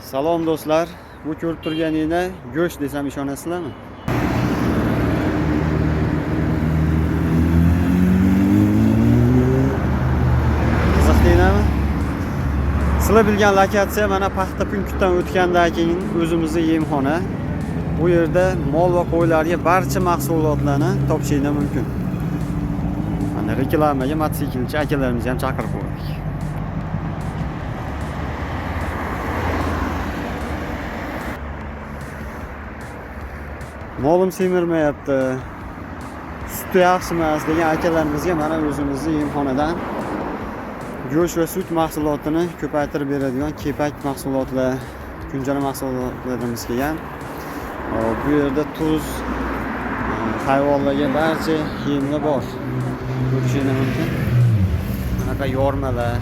Salom do'stlar, bu ko'rib turganingizda go'sht desam ishonasizlarmi? Qiziqdinglarmi? Sizlar bilgan lokatsiya mana paxta punktdan o'tgandan keyin o'zimizning yemxona. Bu yerda mol va qo'ylarga barcha mahsulotlarni topishingiz mumkin. Mana reklamaga mototsiklchi akalarimizni ham chaqirib qo'ydik. Molim semirmayapti, suti yaxshi emas degan akalarimizga mana o'zimizning yemxonadan go'sht va sut mahsulotini ko'paytirib beradigan kepak mahsulotlar, kunjara mahsulotlarimiz kelgan. Bu yerda tuz, hayvonlarga barcha yemlar bor. Ko'rishingiz mumkin. Bunaqa yormalar.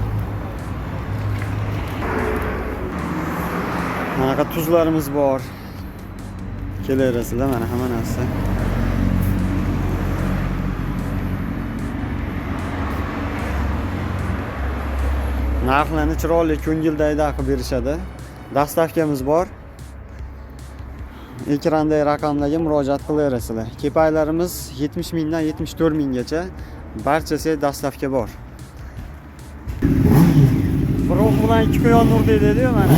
Bunaqa tuzlarimiz bor. Kelaverasizlar mana hamma narsa. Narxlarni chiroyli ko'ngildagidek qilib berishadi. Dastavkamiz bor. Ekrandagi raqamlarga murojaat qilaverasizlar. Kepaklarimiz 70 mingdan 74 minggacha barchasi dastavka bor. Bir o'q bilan ikki quyon nur deydi-ku mana.